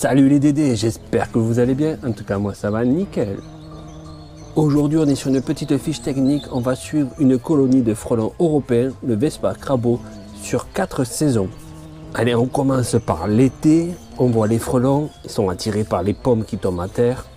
Salut les Dédés, j'espère que vous allez bien, en tout cas moi ça va nickel. Aujourd'hui on est sur une petite fiche technique, on va suivre une colonie de frelons européens, le Vespa crabeau, sur 4 saisons. Allez, on commence par l'été, on voit les frelons, ils sont attirés par les pommes qui tombent à terre.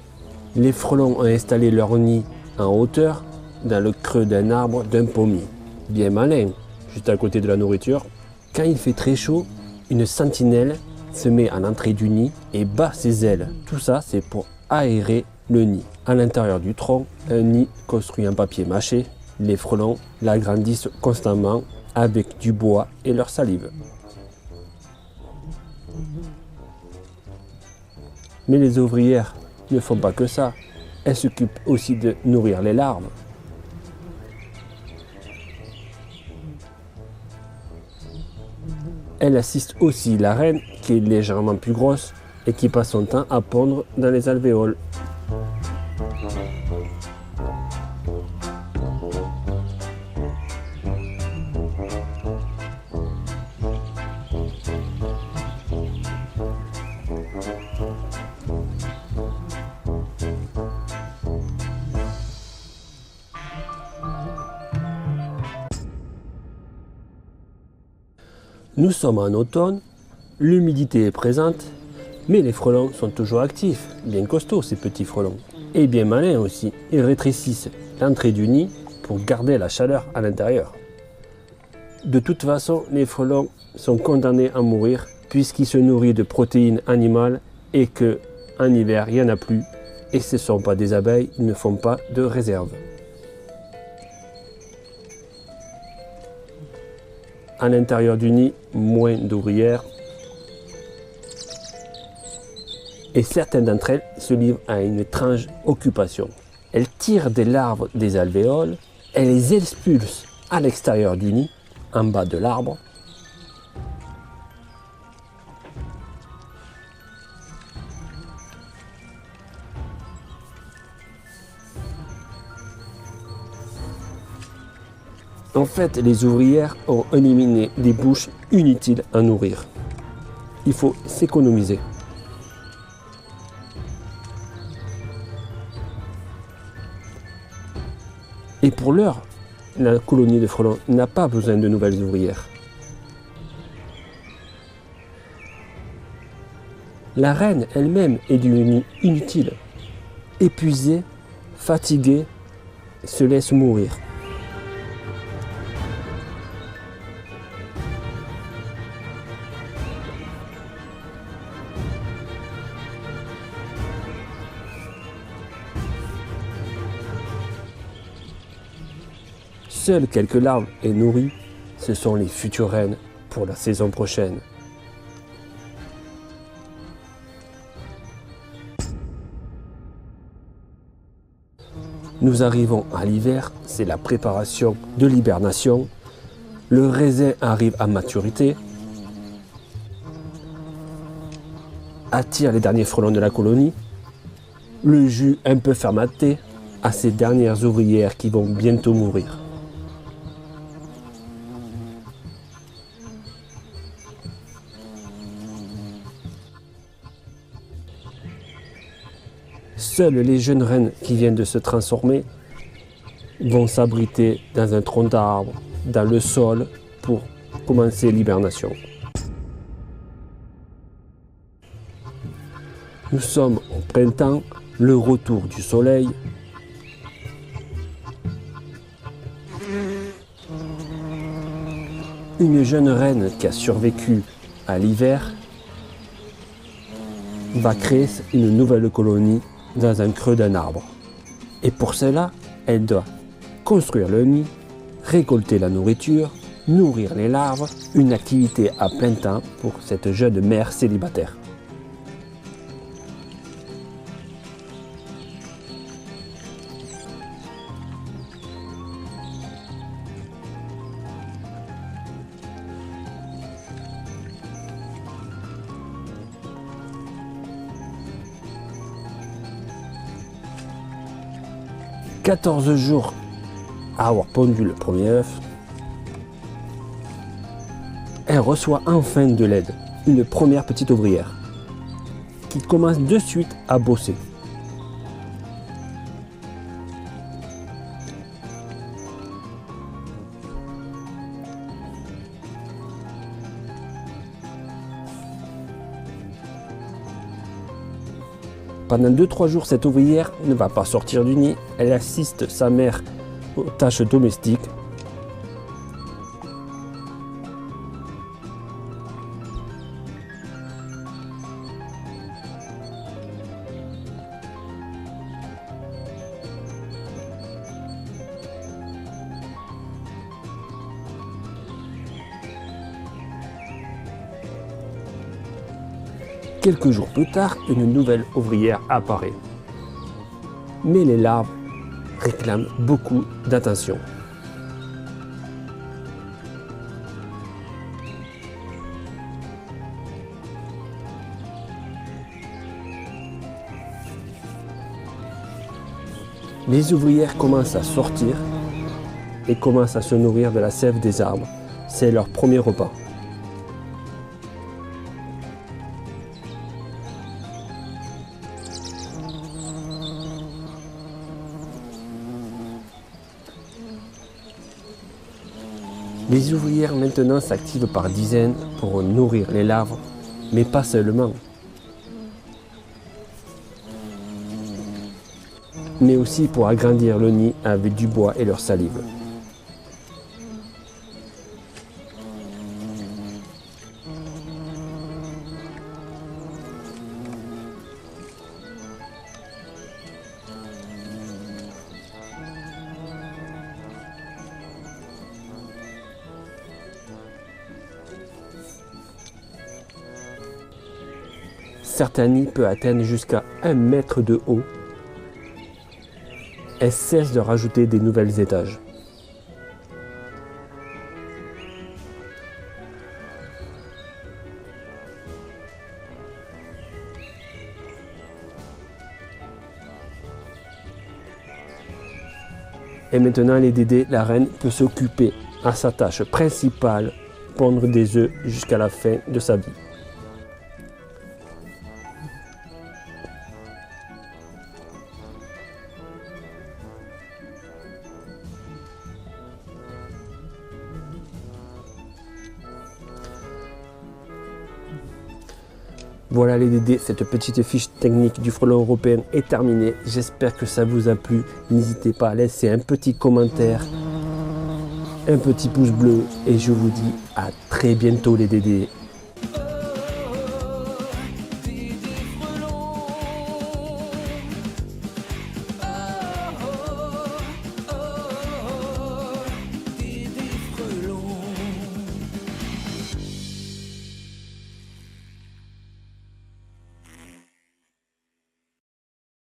Les frelons ont installé leur nid en hauteur, dans le creux d'un arbre, d'un pommier. Bien malin, juste à côté de la nourriture. Quand il fait très chaud, une sentinelle se met à l'entrée du nid et bat ses ailes. Tout ça, c'est pour aérer le nid. À l'intérieur du tronc, un nid construit en papier mâché. Les frelons l'agrandissent constamment avec du bois et leur salive. Mais les ouvrières ne font pas que ça. Elles s'occupent aussi de nourrir les larves. Elle assiste aussi la reine, qui est légèrement plus grosse et qui passe son temps à pondre dans les alvéoles. Nous sommes en automne, l'humidité est présente, mais les frelons sont toujours actifs, bien costauds ces petits frelons. Et bien malins aussi, ils rétrécissent l'entrée du nid pour garder la chaleur à l'intérieur. De toute façon, les frelons sont condamnés à mourir puisqu'ils se nourrissent de protéines animales et qu'en hiver, il n'y en a plus. Et ce ne sont pas des abeilles, ils ne font pas de réserve. À l'intérieur du nid, moins d'ouvrières. Et certaines d'entre elles se livrent à une étrange occupation. Elles tirent des larves des alvéoles, elles les expulsent à l'extérieur du nid, en bas de l'arbre. En fait, les ouvrières ont éliminé des bouches inutiles à nourrir. Il faut s'économiser. Et pour l'heure, la colonie de frelons n'a pas besoin de nouvelles ouvrières. La reine elle-même est devenue inutile. Épuisée, fatiguée, se laisse mourir. Seules quelques larves et nourries, ce sont les futures reines pour la saison prochaine. Nous arrivons à l'hiver, c'est la préparation de l'hibernation. Le raisin arrive à maturité, attire les derniers frelons de la colonie. Le jus un peu fermenté à ces dernières ouvrières qui vont bientôt mourir. Seules les jeunes reines qui viennent de se transformer vont s'abriter dans un tronc d'arbre, dans le sol, pour commencer l'hibernation. Nous sommes au printemps, le retour du soleil. Une jeune reine qui a survécu à l'hiver va créer une nouvelle colonie dans un creux d'un arbre. Et pour cela, elle doit construire le nid, récolter la nourriture, nourrir les larves, une activité à plein temps pour cette jeune mère célibataire. « 14 jours à avoir pondu le premier œuf, elle reçoit enfin de l'aide, une première petite ouvrière, qui commence de suite à bosser. Pendant 2-3 jours, cette ouvrière ne va pas sortir du nid. Elle assiste sa mère aux tâches domestiques. Quelques jours plus tard, une nouvelle ouvrière apparaît. Mais les larves réclament beaucoup d'attention. Les ouvrières commencent à sortir et commencent à se nourrir de la sève des arbres. C'est leur premier repas. Les ouvrières maintenant s'activent par dizaines pour nourrir les larves, mais pas seulement, mais aussi pour agrandir le nid avec du bois et leur salive. Certains nids peuvent atteindre jusqu'à 1 mètre de haut et cessent de rajouter des nouvelles étages. Et maintenant, les Dédés, la reine peut s'occuper à sa tâche principale, pondre des œufs jusqu'à la fin de sa vie. Voilà les Dédés, cette petite fiche technique du frelon européen est terminée. J'espère que ça vous a plu. N'hésitez pas à laisser un petit commentaire, un petit pouce bleu et je vous dis à très bientôt les Dédés.